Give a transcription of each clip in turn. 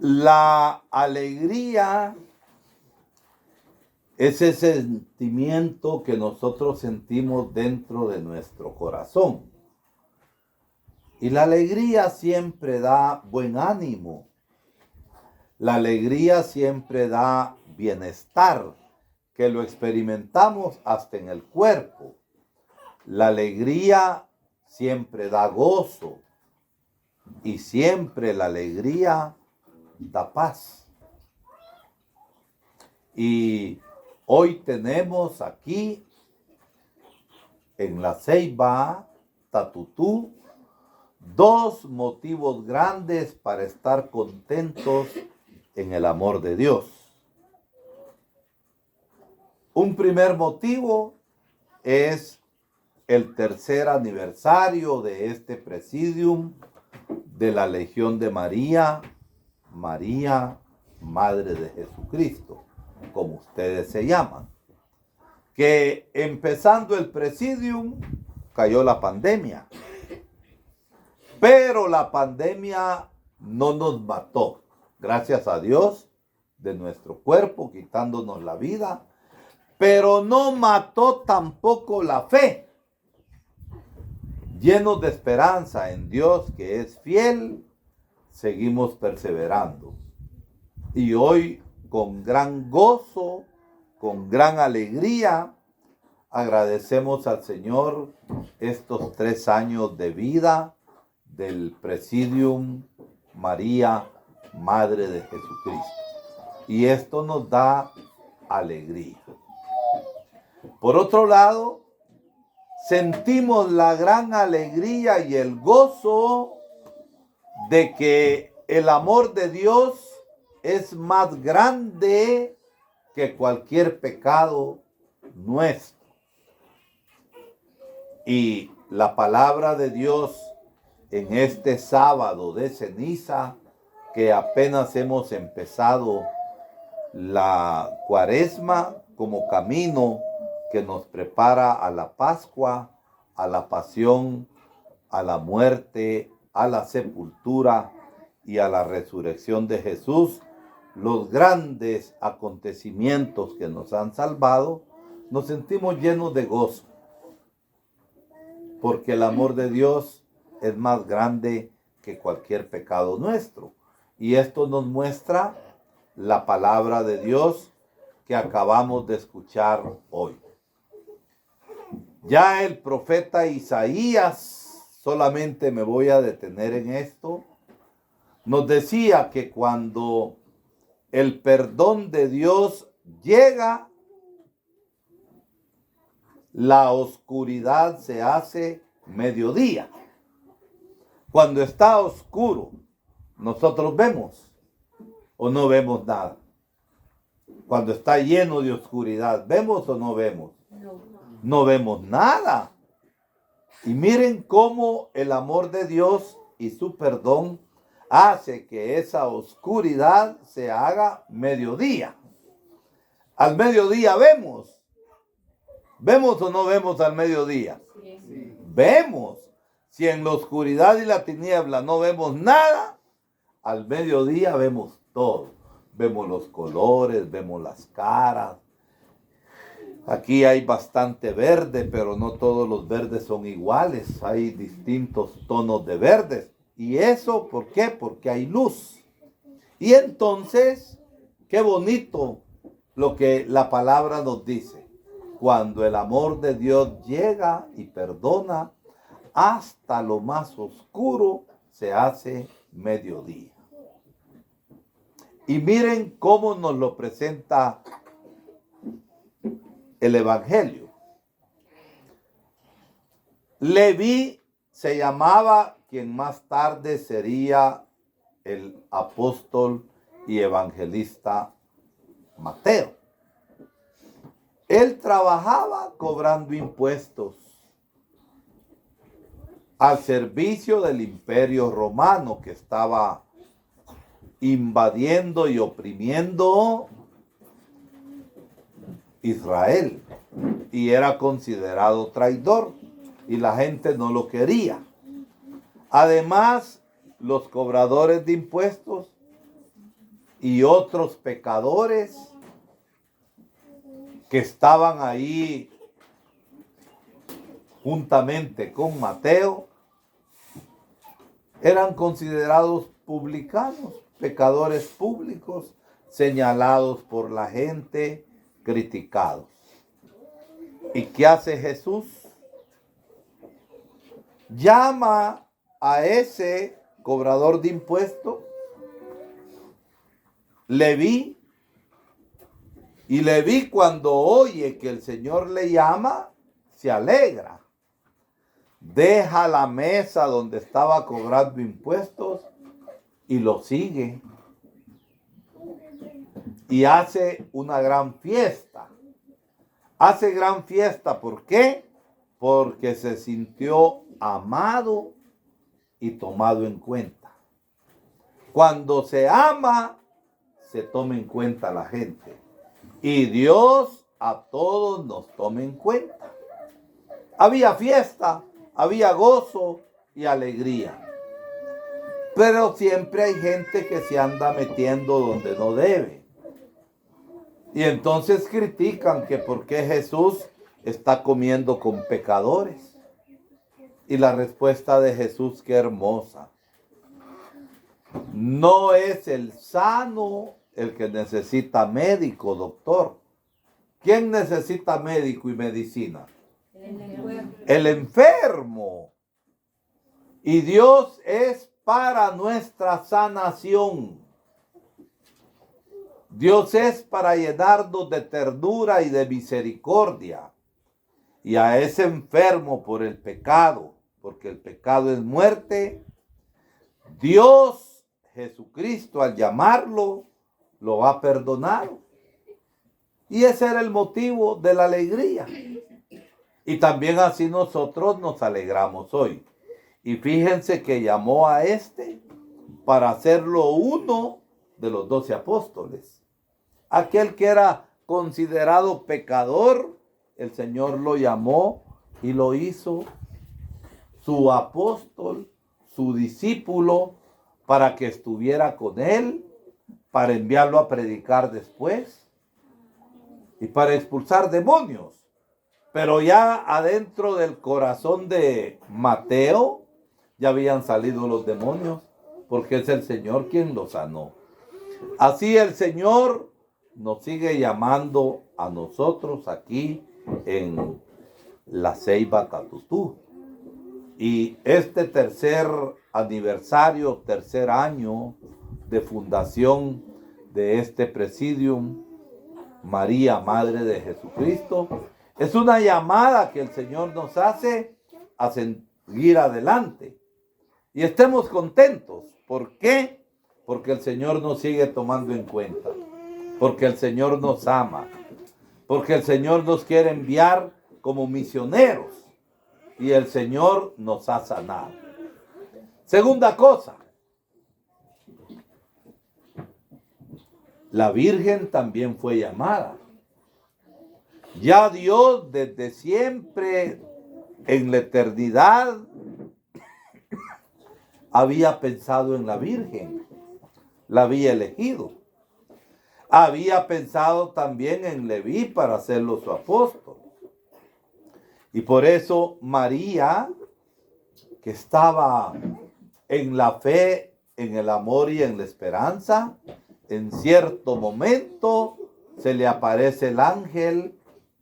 La alegría es ese sentimiento que nosotros sentimos dentro de nuestro corazón. Y la alegría siempre da buen ánimo. La alegría siempre da bienestar, que lo experimentamos hasta en el cuerpo. La alegría siempre da gozo y siempre la alegría da paz. Y hoy tenemos aquí en la Ceiba, Tatutú, dos motivos grandes para estar contentos en el amor de Dios. Un primer motivo es el tercer aniversario de este presidium de la Legión de María, María, Madre de Jesucristo, como ustedes se llaman. Que empezando el presidium cayó la pandemia. Pero la pandemia no nos mató, gracias a Dios, de nuestro cuerpo, quitándonos la vida. Pero no mató tampoco la fe. Llenos de esperanza en Dios, que es fiel, seguimos perseverando. Y hoy, con gran gozo, con gran alegría, agradecemos al Señor estos 3 años de vida del Presidium María, Madre de Jesucristo. Y esto nos da alegría. Por otro lado, sentimos la gran alegría y el gozo de que el amor de Dios es más grande que cualquier pecado nuestro. Y la palabra de Dios en este sábado de ceniza, que apenas hemos empezado la Cuaresma como camino que nos prepara a la Pascua, a la pasión, a la muerte, a la sepultura y a la resurrección de Jesús, los grandes acontecimientos que nos han salvado, nos sentimos llenos de gozo, porque el amor de Dios es más grande que cualquier pecado nuestro. Y esto nos muestra la palabra de Dios que acabamos de escuchar hoy. Ya el profeta Isaías, solamente me voy a detener en esto, nos decía que cuando el perdón de Dios llega, la oscuridad se hace mediodía. Cuando está oscuro, nosotros vemos o no vemos nada. Cuando está lleno de oscuridad, ¿vemos o no vemos? No vemos nada. Y miren cómo el amor de Dios y su perdón hace que esa oscuridad se haga mediodía. Al mediodía vemos. ¿Vemos o no vemos al mediodía? Sí. Vemos. Si en la oscuridad y la tiniebla no vemos nada, al mediodía vemos todo. Vemos los colores, vemos las caras. Aquí hay bastante verde, pero no todos los verdes son iguales. Hay distintos tonos de verdes. ¿Y eso por qué? Porque hay luz. Y entonces, qué bonito lo que la palabra nos dice. Cuando el amor de Dios llega y perdona, hasta lo más oscuro se hace mediodía. Y miren cómo nos lo presenta el Evangelio. Leví se llamaba quien más tarde sería el apóstol y evangelista Mateo. Él trabajaba cobrando impuestos al servicio del imperio romano que estaba invadiendo y oprimiendo Israel, y era considerado traidor y la gente no lo quería. Además, los cobradores de impuestos y otros pecadores que estaban ahí juntamente con Mateo, eran considerados publicanos, pecadores públicos, señalados por la gente, criticados. ¿Y qué hace Jesús? Llama a ese cobrador de impuestos, Leví, y Leví, cuando oye que el Señor le llama, se alegra. Deja la mesa donde estaba cobrando impuestos y lo sigue. Y hace una gran fiesta. Hace gran fiesta, ¿por qué? Porque se sintió amado y tomado en cuenta. Cuando se ama, se toma en cuenta la gente. Y Dios a todos nos toma en cuenta. Había fiesta, había gozo y alegría. Pero siempre hay gente que se anda metiendo donde no debe. Y entonces critican que por qué Jesús está comiendo con pecadores. Y la respuesta de Jesús, qué hermosa. No es el sano el que necesita médico, doctor. ¿Quién necesita médico y medicina? El enfermo. Y Dios es para nuestra sanación. Dios es para llenarnos de ternura y de misericordia. Y a ese enfermo por el pecado, porque el pecado es muerte, Dios, Jesucristo, al llamarlo, lo ha perdonado. Y ese era el motivo de la alegría. Y también así nosotros nos alegramos hoy. Y fíjense que llamó a este para hacerlo uno de los 12 apóstoles. Aquel que era considerado pecador, el Señor lo llamó y lo hizo su apóstol, su discípulo, para que estuviera con él, para enviarlo a predicar después y para expulsar demonios. Pero ya adentro del corazón de Mateo ya habían salido los demonios, porque es el Señor quien los sanó. Así el Señor nos sigue llamando a nosotros aquí en la Ceiba Tatutú. Y este tercer aniversario, tercer año de fundación de este Presidium María, Madre de Jesucristo, es una llamada que el Señor nos hace a seguir adelante. Y estemos contentos. ¿Por qué? Porque el Señor nos sigue tomando en cuenta. Porque el Señor nos ama. Porque el Señor nos quiere enviar como misioneros. Y el Señor nos ha sanado. Segunda cosa. La Virgen también fue llamada. Ya Dios desde siempre, en la eternidad, había pensado en la Virgen, la había elegido. Había pensado también en Leví para hacerlo su apóstol. Y por eso María, que estaba en la fe, en el amor y en la esperanza, en cierto momento se le aparece el ángel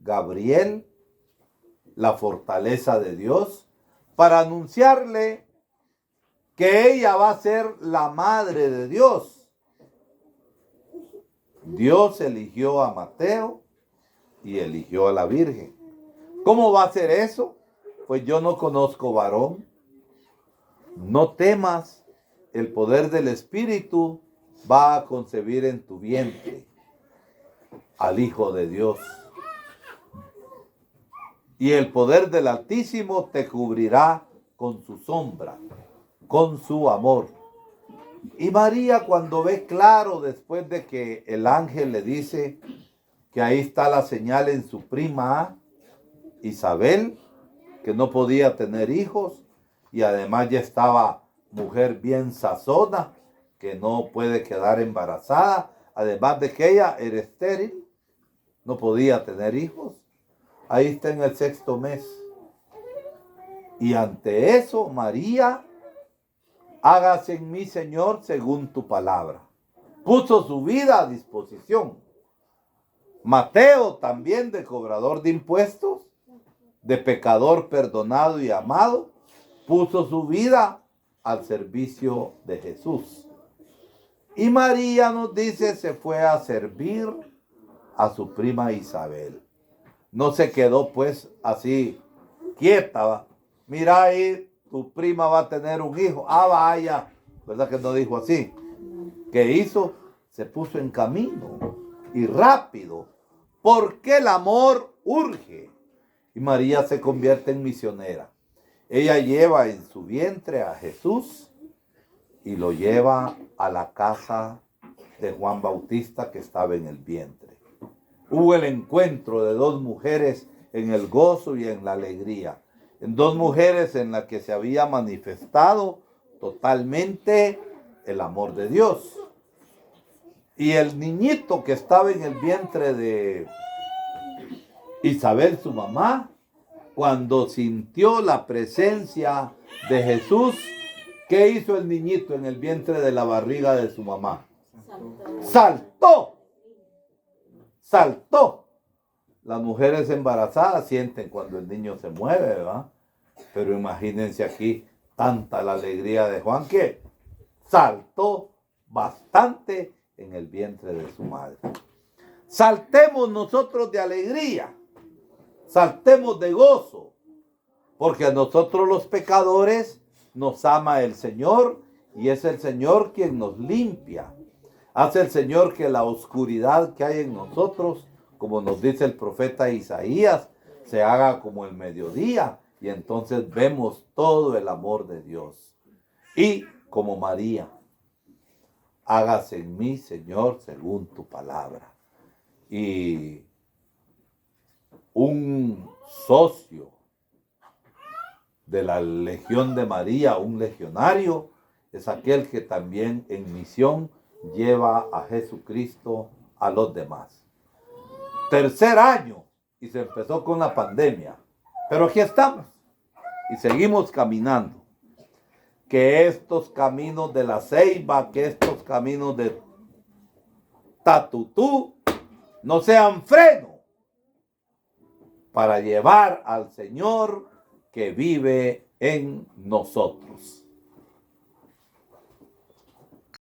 Gabriel, la fortaleza de Dios, para anunciarle que ella va a ser la madre de Dios. Dios eligió a Mateo y eligió a la Virgen. ¿Cómo va a ser eso? Pues yo no conozco varón. No temas, el poder del Espíritu va a concebir en tu vientre al Hijo de Dios. Y el poder del Altísimo te cubrirá con su sombra, con su amor. Y María, cuando ve claro, después de que el ángel le dice que ahí está la señal en su prima Isabel, que no podía tener hijos, y además ya estaba mujer bien sazona, que no puede quedar embarazada, además de que ella era estéril, no podía tener hijos. Ahí está en el 6º mes. Y ante eso, María, hágase en mí, Señor, según tu palabra. Puso su vida a disposición. Mateo también, de cobrador de impuestos, de pecador perdonado y amado, puso su vida al servicio de Jesús. Y María, nos dice, se fue a servir a su prima Isabel. No se quedó pues así quieta, ¿va? Mira ahí, tu prima va a tener un hijo. Ah, vaya. ¿Verdad que no dijo así? ¿Qué hizo? Se puso en camino y rápido, porque el amor urge. Y María se convierte en misionera. Ella lleva en su vientre a Jesús y lo lleva a la casa de Juan Bautista que estaba en el vientre. Hubo el encuentro de dos mujeres en el gozo y en la alegría. En dos mujeres en las que se había manifestado totalmente el amor de Dios. Y el niñito que estaba en el vientre de Isabel, su mamá, cuando sintió la presencia de Jesús, ¿qué hizo el niñito en el vientre de la barriga de su mamá? Saltó. Saltó. Las mujeres embarazadas sienten cuando el niño se mueve, ¿verdad? Pero imagínense aquí tanta la alegría de Juan que saltó bastante en el vientre de su madre. Saltemos nosotros de alegría, saltemos de gozo, porque a nosotros los pecadores nos ama el Señor y es el Señor quien nos limpia. Hace el Señor que la oscuridad que hay en nosotros, como nos dice el profeta Isaías, se haga como el mediodía y entonces vemos todo el amor de Dios. Y como María, hágase en mí, Señor, según tu palabra. Y un socio de la Legión de María, un legionario, es aquel que también en misión lleva a Jesucristo a los demás. 3er año y se empezó con la pandemia, pero aquí estamos y seguimos caminando. Que estos caminos de la Ceiba, que estos caminos de Tatutú no sean freno para llevar al Señor que vive en nosotros.